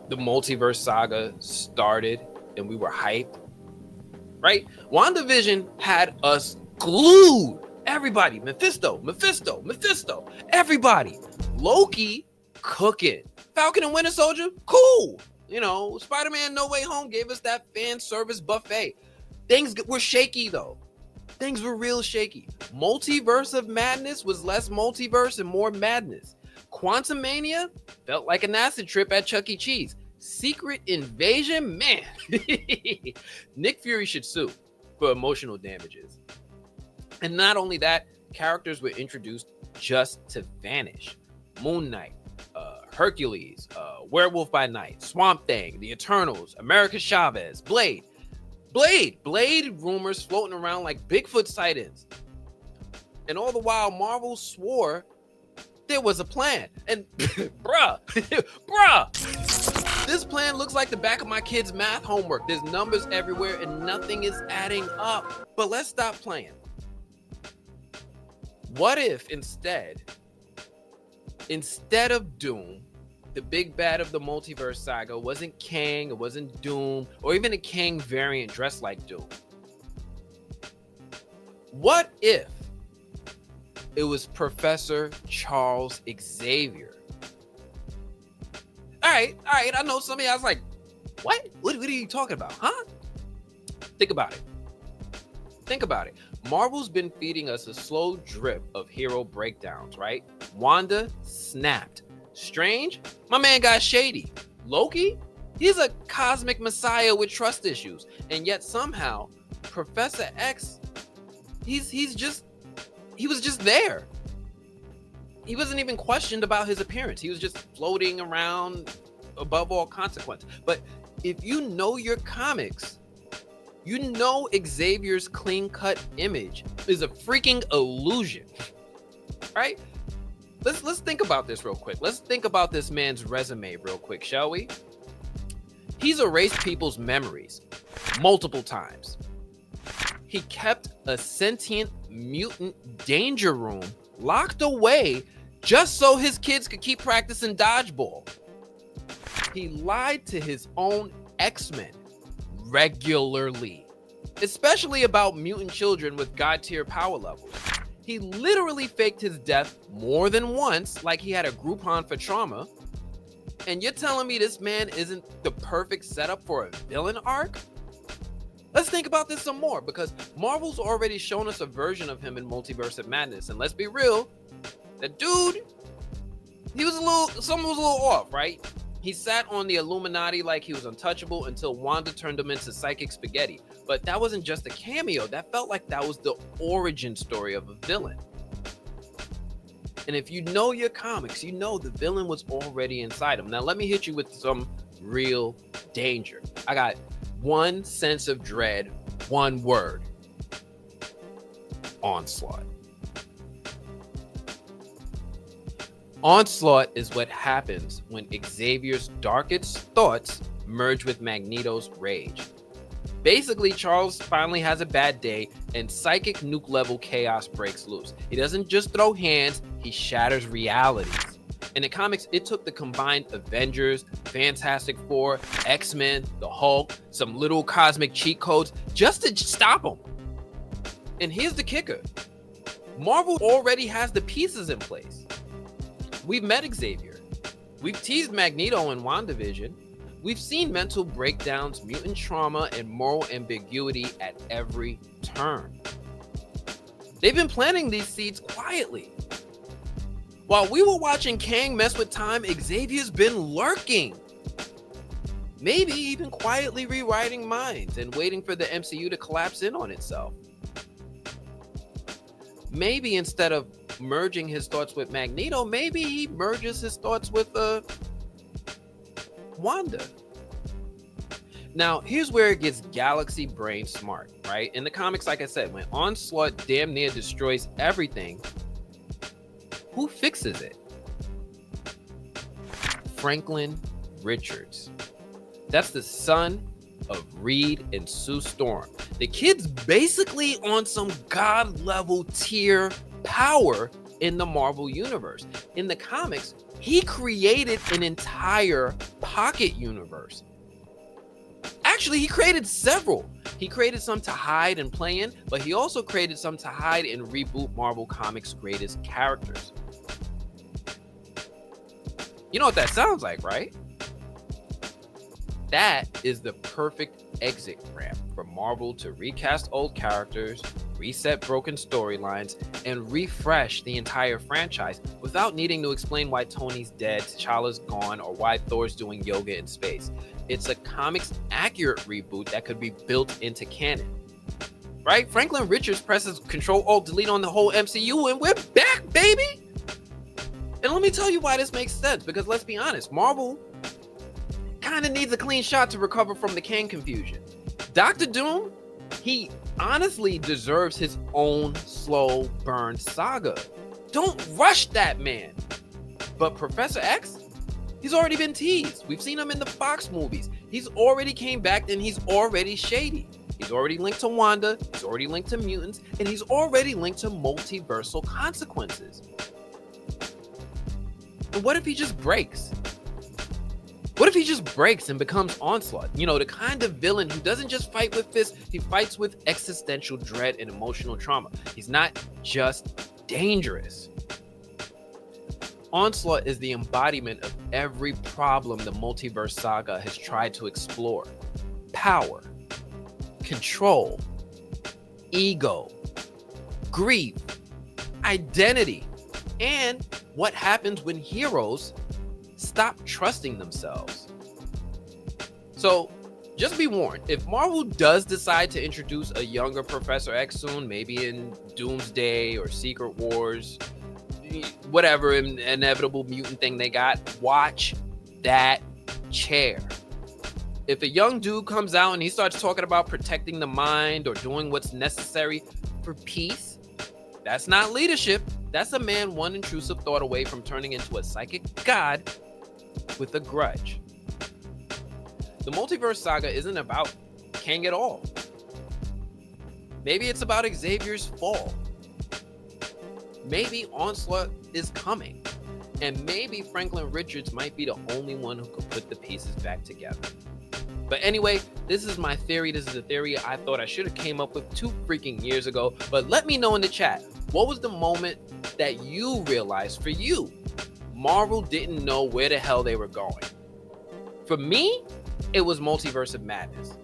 the multiverse saga started and we were hyped, right? WandaVision had us glued. Everybody, Mephisto, everybody. Loki cooking. Falcon and Winter Soldier, cool. You know, Spider-Man No Way Home gave us that fan service buffet. Things were shaky though. Things were real shaky. Multiverse of Madness was less multiverse and more madness. Quantumania felt like an acid trip at Chuck E. Cheese. Secret Invasion, man. Nick Fury should sue for emotional damages. And not only that, characters were introduced just to vanish. Moon Knight, Hercules, Werewolf by Night, Swamp Thing, The Eternals, America Chavez, Blade rumors floating around like Bigfoot sightings. And all the while, Marvel swore there was a plan. And bruh, this plan looks like the back of my kid's math homework. There's numbers everywhere and nothing is adding up. But let's stop playing. What if instead of Doom, the big bad of the multiverse saga wasn't Kang, it wasn't Doom, or even a Kang variant dressed like Doom? What if it was Professor Charles Xavier? All right, I know some of y'all was like, what? What are you talking about, huh? Think about it. Marvel's been feeding us a slow drip of hero breakdowns, right? Wanda snapped. Strange, my man got shady. Loki, he's a cosmic messiah with trust issues. And yet somehow, Professor X, he was just there. He wasn't even questioned about his appearance. He was just floating around above all consequence. But if you know your comics, you know Xavier's clean-cut image is a freaking illusion, right? Let's think about this real quick. Let's think about this man's resume real quick, shall we? He's erased people's memories multiple times. He kept a sentient mutant danger room locked away just so his kids could keep practicing dodgeball. He lied to his own X-Men regularly, especially about mutant children with god-tier power levels. He literally faked his death more than once, like he had a Groupon for trauma. And you're telling me this man isn't the perfect setup for a villain arc? Let's think about this some more, because Marvel's already shown us a version of him in Multiverse of Madness. And let's be real, that dude, something was a little off, right? He sat on the Illuminati like he was untouchable until Wanda turned him into psychic spaghetti. But that wasn't just a cameo. That felt like that was the origin story of a villain. And if you know your comics, you know the villain was already inside him. Now, let me hit you with some real danger. I got one sense of dread, one word. Onslaught. Onslaught is what happens when Xavier's darkest thoughts merge with Magneto's rage. Basically, Charles finally has a bad day and psychic nuke level chaos breaks loose. He doesn't just throw hands, he shatters realities. In the comics, it took the combined Avengers, Fantastic Four, X-Men, the Hulk, some little cosmic cheat codes just to stop him. And here's the kicker. Marvel already has the pieces in place. We've met Xavier. We've teased Magneto in WandaVision. We've seen mental breakdowns, mutant trauma, and moral ambiguity at every turn. They've been planting these seeds quietly. While we were watching Kang mess with time, Xavier's been lurking. Maybe even quietly rewriting minds and waiting for the MCU to collapse in on itself. Maybe instead of merging his thoughts with Magneto, maybe he merges his thoughts with Wanda. Now, here's where it gets galaxy brain smart, right? In the comics, like I said, when Onslaught damn near destroys everything, who fixes it? Franklin Richards. That's the son of Reed and Sue Storm. The kid's basically on some god level tier power in the Marvel universe. In the comics, He created an entire pocket universe. Actually, he created several. He created some to hide and play in, but he also created some to hide and reboot Marvel Comics' greatest characters. You know what that sounds like, right? That is the perfect exit ramp for Marvel to recast old characters, reset broken storylines, and refresh the entire franchise without needing to explain why Tony's dead, T'Challa's gone, or why Thor's doing yoga in space. It's a comics accurate reboot that could be built into canon. Right? Franklin Richards presses Control-Alt-Delete on the whole MCU and we're back, baby! And let me tell you why this makes sense, because let's be honest, Marvel kind of needs a clean shot to recover from the Kang confusion. Doctor Doom, he honestly deserves his own slow burn saga. Don't rush that man. But Professor X, he's already been teased. We've seen him in the Fox movies. He's already came back and he's already shady. He's already linked to Wanda, he's already linked to mutants, and he's already linked to multiversal consequences. And what if he just breaks? What if he just breaks and becomes Onslaught? You know, the kind of villain who doesn't just fight with fists, he fights with existential dread and emotional trauma. He's not just dangerous. Onslaught is the embodiment of every problem the multiverse saga has tried to explore. Power, control, ego, grief, identity, and what happens when heroes stop trusting themselves. So just be warned, if Marvel does decide to introduce a younger Professor X soon, maybe in Doomsday or Secret Wars, whatever inevitable mutant thing they got, watch that chair. If a young dude comes out and he starts talking about protecting the mind or doing what's necessary for peace, that's not leadership. That's a man one intrusive thought away from turning into a psychic god with a grudge. The multiverse saga isn't about Kang at all. Maybe it's about Xavier's fall. Maybe Onslaught is coming. And maybe Franklin Richards might be the only one who could put the pieces back together. But anyway, this is my theory. This is a theory I thought I should have came up with 2 freaking years ago. But let me know in the chat, what was the moment that you realized for you Marvel didn't know where the hell they were going? For me, it was Multiverse of Madness.